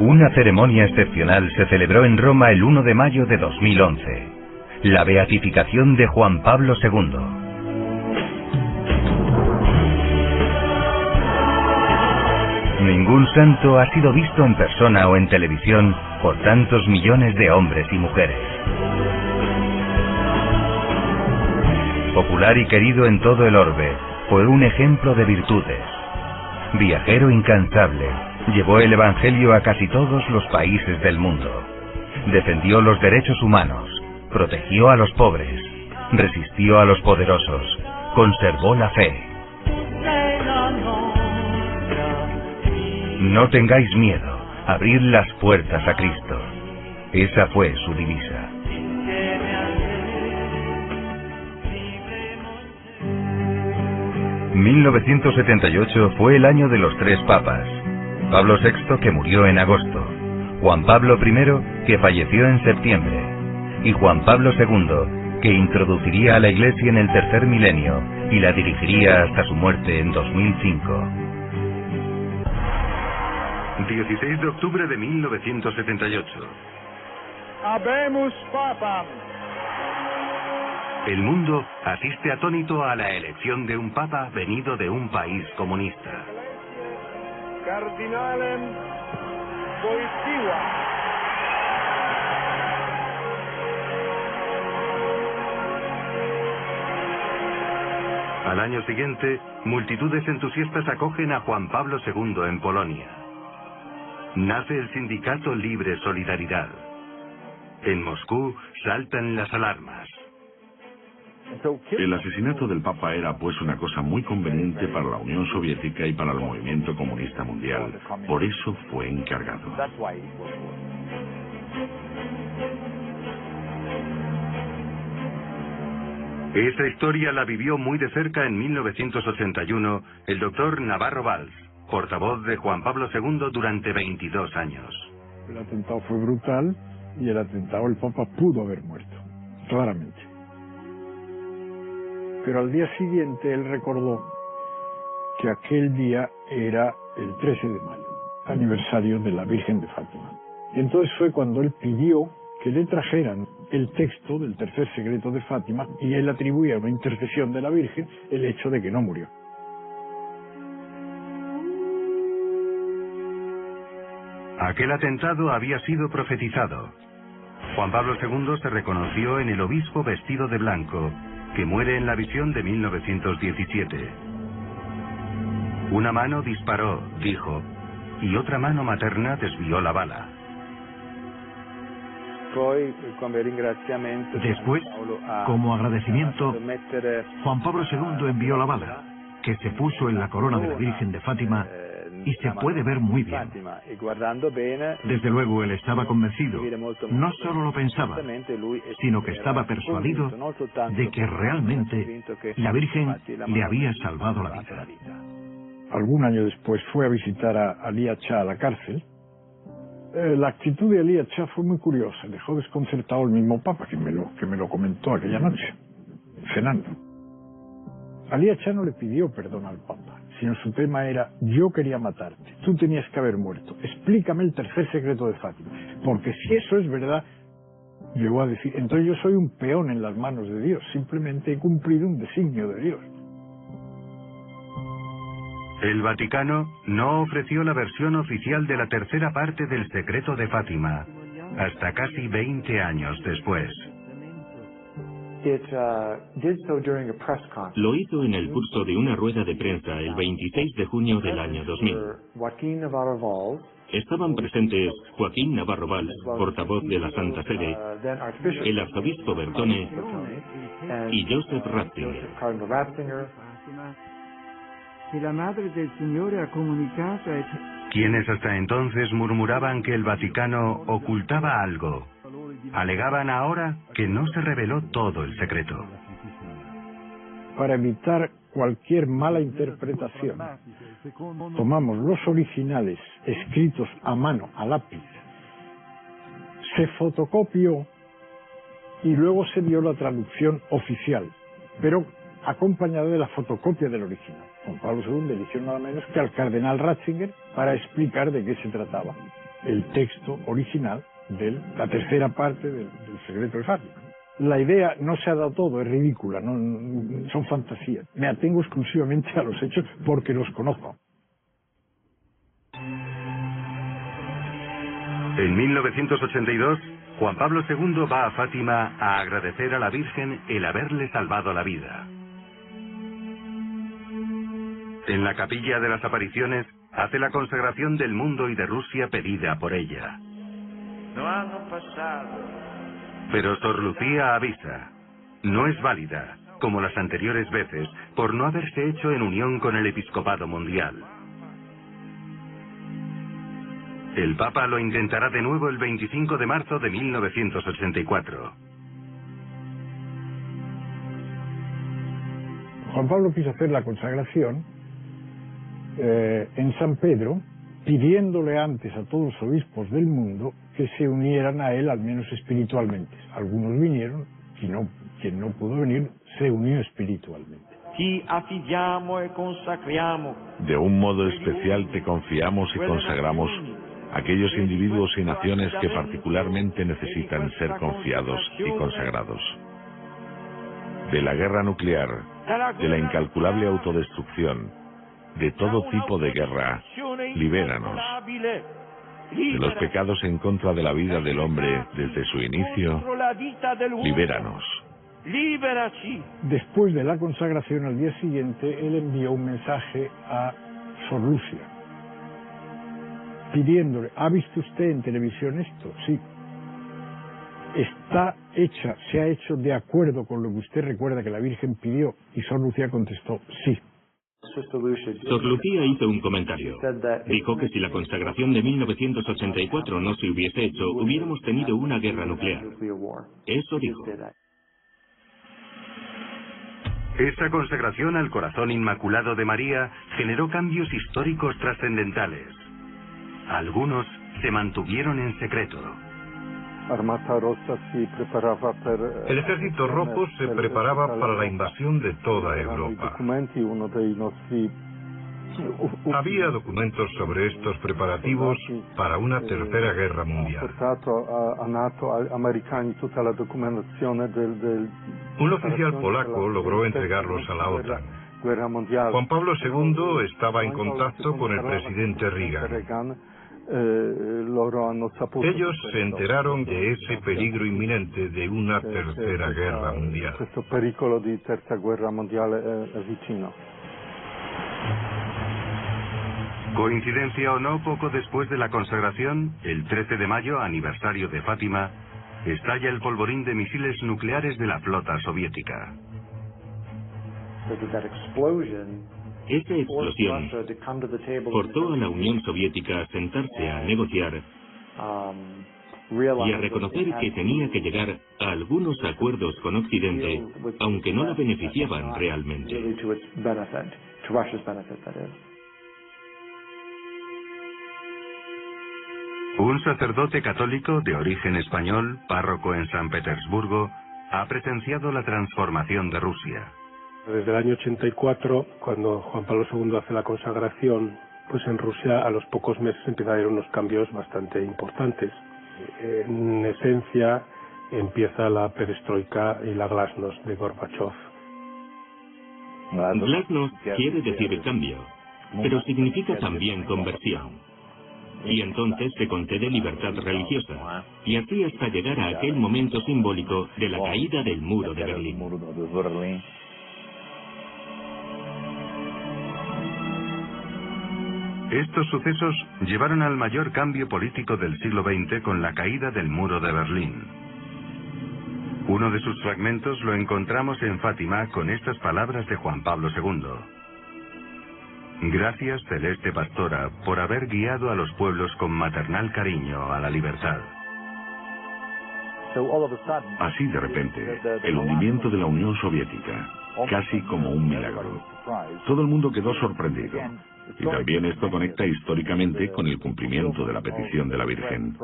Una ceremonia excepcional se celebró en Roma el 1 de mayo de 2011, la beatificación de Juan Pablo II. Ningún santo ha sido visto en persona o en televisión por tantos millones de hombres y mujeres. Popular y querido en todo el orbe, fue un ejemplo de virtudes. Viajero incansable, llevó el Evangelio a casi todos los países del mundo. Defendió los derechos humanos, protegió a los pobres, resistió a los poderosos, conservó la fe. No tengáis miedo, abrid las puertas a Cristo. Esa fue su divisa. ...1978 fue el año de los 3 papas. Pablo VI, que murió en agosto, Juan Pablo I, que falleció en septiembre, y Juan Pablo II, que introduciría a la Iglesia en el tercer milenio y la dirigiría hasta su muerte en 2005. 16 de octubre de 1978. Habemus Papam. El mundo asiste atónito a la elección de un papa venido de un país comunista. Cardinalem Wojtyła. Al año siguiente, multitudes entusiastas acogen a Juan Pablo II en Polonia. Nace el sindicato Libre Solidaridad. En Moscú saltan las alarmas. El asesinato del Papa era pues una cosa muy conveniente para la Unión Soviética y para el movimiento comunista mundial. Por eso fue encargado. Esa historia la vivió muy de cerca en 1981 el doctor Navarro Valls, portavoz de Juan Pablo II durante 22 años. El atentado fue brutal y el Papa pudo haber muerto, claramente. Pero al día siguiente él recordó que aquel día era el 13 de mayo, aniversario de la Virgen de Fátima. Y entonces fue cuando él pidió que le trajeran el texto del tercer secreto de Fátima y él atribuía a una intercesión de la Virgen el hecho de que no murió. Aquel atentado había sido profetizado. Juan Pablo II se reconoció en el obispo vestido de blanco, que muere en la visión de 1917. Una mano disparó, dijo, y otra mano materna desvió la bala. Después, como agradecimiento, Juan Pablo II envió la bala, que se puso en la corona de la Virgen de Fátima, y se puede ver muy bien. Desde luego él estaba convencido, no solo lo pensaba, sino que estaba persuadido de que realmente la Virgen le había salvado la vida. Algún año después fue a visitar a Ali Achá a la cárcel. La actitud de Ali Achá fue muy curiosa, dejó desconcertado al mismo Papa, que me lo comentó aquella noche, cenando. Ali Achá no le pidió perdón al Papa, sino su tema era: yo quería matarte, tú tenías que haber muerto, explícame el tercer secreto de Fátima, porque si eso es verdad, llegó a decir, entonces yo soy un peón en las manos de Dios, simplemente he cumplido un designio de Dios. El Vaticano no ofreció la versión oficial de la tercera parte del secreto de Fátima, hasta casi 20 años después. Lo hizo en el curso de una rueda de prensa el 26 de junio del año 2000. Estaban presentes Joaquín Navarro Valls, portavoz de la Santa Sede, el arzobispo Bertone y Joseph Ratzinger. Quienes hasta entonces murmuraban que el Vaticano ocultaba algo, alegaban ahora que no se reveló todo el secreto. Para evitar cualquier mala interpretación, tomamos los originales escritos a mano, a lápiz, se fotocopió y luego se dio la traducción oficial, pero acompañada de la fotocopia del original. Juan Pablo II eligió nada menos que al cardenal Ratzinger para explicar de qué se trataba. el texto original de la tercera parte del secreto de Fátima. La idea no se ha dado todo, es ridícula, son fantasías. Me atengo exclusivamente a los hechos porque los conozco. En 1982, Juan Pablo II va a Fátima a agradecer a la Virgen el haberle salvado la vida. En la capilla de las apariciones hace la consagración del mundo y de Rusia pedida por ella. Pero Sor Lucía avisa, no es válida, como las anteriores veces, por no haberse hecho en unión con el episcopado mundial. El Papa lo intentará de nuevo el 25 de marzo de 1984. Juan Pablo quiso hacer la consagración en San Pedro, pidiéndole antes a todos los obispos del mundo que se unieran a él, al menos espiritualmente. Algunos vinieron, quien no pudo venir se unió espiritualmente. De un modo especial te confiamos y consagramos aquellos individuos y naciones que particularmente necesitan ser confiados y consagrados. De la guerra nuclear, de la incalculable autodestrucción, de todo tipo de guerra, libéranos. De los pecados en contra de la vida del hombre desde su inicio, libéranos. Después de la consagración, al día siguiente, él envió un mensaje a Sor Lucia, pidiéndole, ¿ha visto usted en televisión esto? Sí. ¿Está hecha, se ha hecho de acuerdo con lo que usted recuerda que la Virgen pidió? Y Sor Lucía contestó, sí. Sor Lucía hizo un comentario. Dijo que si la consagración de 1984 no se hubiese hecho, hubiéramos tenido una guerra nuclear. Eso dijo. Esta consagración al corazón inmaculado de María generó cambios históricos trascendentales. Algunos se mantuvieron en secreto. El ejército rojo se preparaba para la invasión de toda Europa. Había documentos sobre estos preparativos para una tercera guerra mundial. Un oficial polaco logró entregarlos a la OTAN. Juan Pablo II estaba en contacto con el presidente Reagan. Ellos se enteraron de ese peligro inminente de una tercera guerra mundial. Coincidencia o no, poco después de la consagración, el 13 de mayo, aniversario de Fátima, estalla el polvorín de misiles nucleares de la flota soviética. Esa explosión forzó a la Unión Soviética a sentarse a negociar y a reconocer que tenía que llegar a algunos acuerdos con Occidente, aunque no la beneficiaban realmente. Un sacerdote católico de origen español, párroco en San Petersburgo, ha presenciado la transformación de Rusia. Desde el año 84, cuando Juan Pablo II hace la consagración, pues en Rusia a los pocos meses empieza a haber unos cambios bastante importantes. En esencia empieza la perestroika y la glasnost de Gorbachev. Glasnost quiere decir cambio, pero significa también conversión. Y entonces se concede libertad religiosa, y así hasta llegar a aquel momento simbólico de la caída del muro de Berlín. Estos sucesos llevaron al mayor cambio político del siglo XX con la caída del muro de Berlín. Uno de sus fragmentos lo encontramos en Fátima con estas palabras de Juan Pablo II. Gracias, celeste pastora, por haber guiado a los pueblos con maternal cariño a la libertad. Así de repente, el hundimiento de la Unión Soviética, casi como un milagro. Todo el mundo quedó sorprendido. Y también esto conecta históricamente con el cumplimiento de la petición de la Virgen.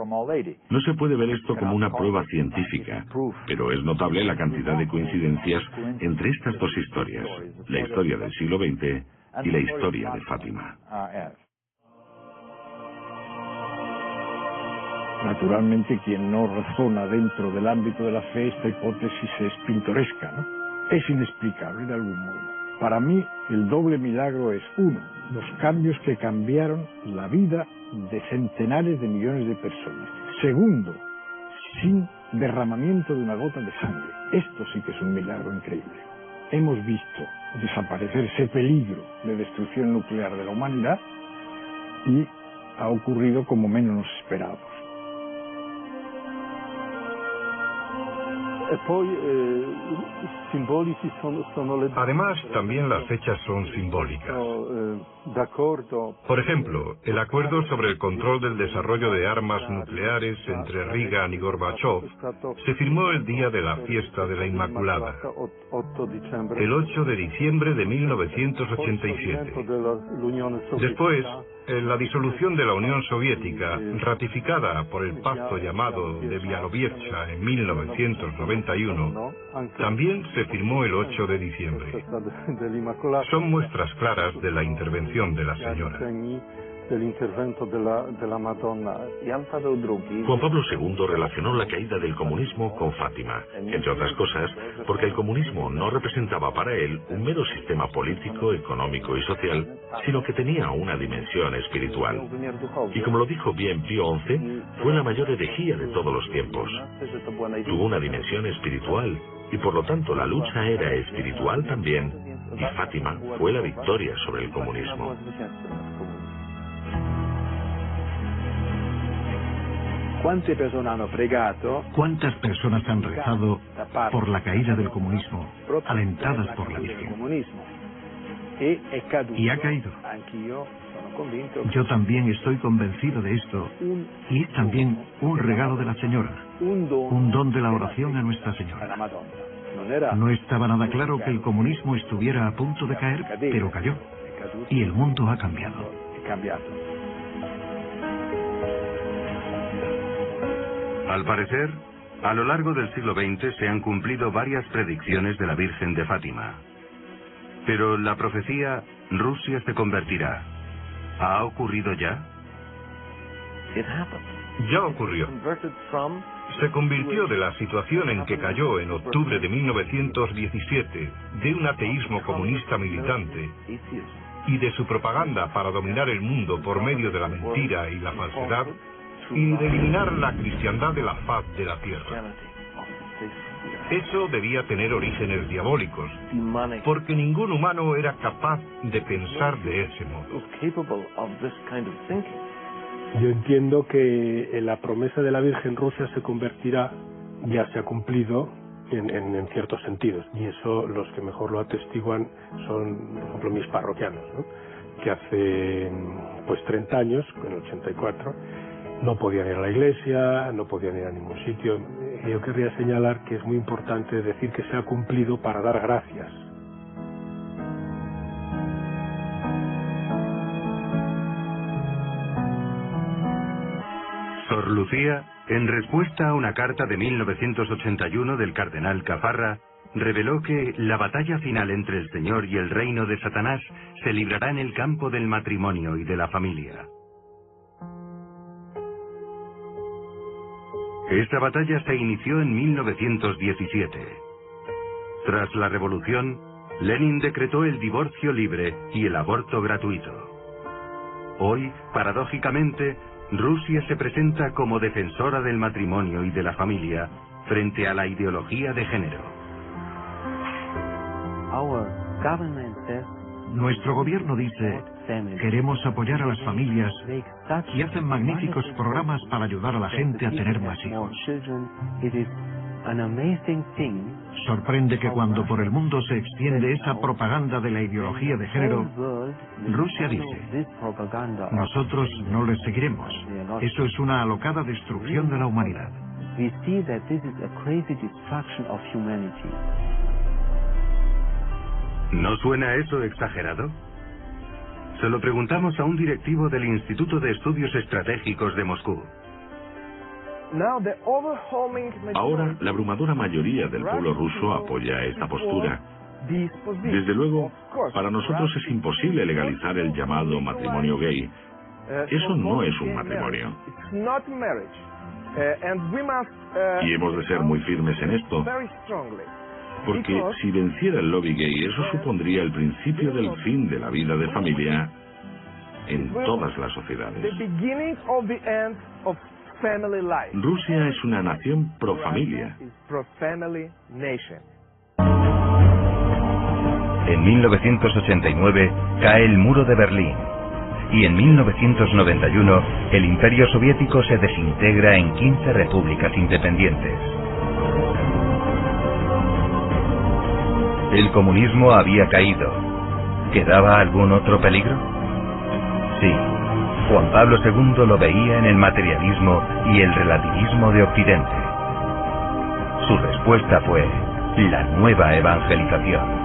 No se puede ver esto como una prueba científica, pero es notable la cantidad de coincidencias entre estas dos historias, la historia del siglo XX y la historia de Fátima. Naturalmente, quien no razona dentro del ámbito de la fe, esta hipótesis es pintoresca, ¿no? Es inexplicable de algún modo. Para mí, el doble milagro es, uno, los cambios que cambiaron la vida de centenares de millones de personas. Segundo, sin derramamiento de una gota de sangre. Esto sí que es un milagro increíble. Hemos visto desaparecer ese peligro de destrucción nuclear de la humanidad y ha ocurrido como menos nos esperábamos. Además, también las fechas son simbólicas. Por ejemplo, el acuerdo sobre el control del desarrollo de armas nucleares entre Reagan y Gorbachev se firmó el día de la fiesta de la Inmaculada, el 8 de diciembre de 1987. Después, en la disolución de la Unión Soviética, ratificada por el pacto llamado de Bialovieja en 1991, también se firmó el 8 de diciembre. Son muestras claras de la intervención de la señora. Juan Pablo II relacionó la caída del comunismo con Fátima, entre otras cosas, porque el comunismo no representaba para él un mero sistema político, económico y social, sino que tenía una dimensión espiritual. Y como lo dijo bien Pío XI, fue la mayor herejía de todos los tiempos. Tuvo una dimensión espiritual, y por lo tanto la lucha era espiritual también, y Fátima fue la victoria sobre el comunismo. ¿Cuántas personas han rezado por la caída del comunismo, alentadas por la Virgen? Y ha caído. Yo también estoy convencido de esto, y es también un regalo de la Señora, un don de la oración a Nuestra Señora. No estaba nada claro que el comunismo estuviera a punto de caer, pero cayó, y el mundo ha cambiado. Al parecer, a lo largo del siglo XX se han cumplido varias predicciones de la Virgen de Fátima. Pero la profecía, Rusia se convertirá, ¿ha ocurrido ya? Ya ocurrió. Se convirtió de la situación en que cayó en octubre de 1917, de un ateísmo comunista militante y de su propaganda para dominar el mundo por medio de la mentira y la falsedad, y de eliminar la cristiandad de la faz de la tierra. Eso debía tener orígenes diabólicos, porque ningún humano era capaz de pensar de ese modo. Yo entiendo que la promesa de la Virgen Rusia se convertirá, ya se ha cumplido en ciertos sentidos, y eso los que mejor lo atestiguan son, por ejemplo, mis parroquianos, ¿no? Que hace pues 30 años, en el 84, no podían ir a la iglesia, no podían ir a ningún sitio. Yo querría señalar que es muy importante decir que se ha cumplido para dar gracias. Sor Lucía, en respuesta a una carta de 1981 del cardenal Cafarra, reveló que la batalla final entre el Señor y el reino de Satanás se librará en el campo del matrimonio y de la familia. Esta batalla se inició en 1917. Tras la revolución, Lenin decretó el divorcio libre y el aborto gratuito. Hoy, paradójicamente, Rusia se presenta como defensora del matrimonio y de la familia frente a la ideología de género. Nuestro gobierno dice, queremos apoyar a las familias y hacen magníficos programas para ayudar a la gente a tener más hijos. Sorprende que cuando por el mundo se extiende esa propaganda de la ideología de género, Rusia dice, nosotros no les seguiremos. Eso es una alocada destrucción de la humanidad. ¿No suena eso exagerado? Se lo preguntamos a un directivo del Instituto de Estudios Estratégicos de Moscú. Ahora, la abrumadora mayoría del pueblo ruso apoya esta postura. Desde luego, para nosotros es imposible legalizar el llamado matrimonio gay. Eso no es un matrimonio. Y hemos de ser muy firmes en esto, porque si venciera el lobby gay, eso supondría el principio del fin de la vida de familia en todas las sociedades. Rusia es una nación pro familia. En 1989 cae el muro de Berlín y en 1991 el Imperio Soviético se desintegra en 15 repúblicas independientes. El comunismo había caído. ¿Quedaba algún otro peligro? Sí. Juan Pablo II lo veía en el materialismo y el relativismo de Occidente. Su respuesta fue la nueva evangelización.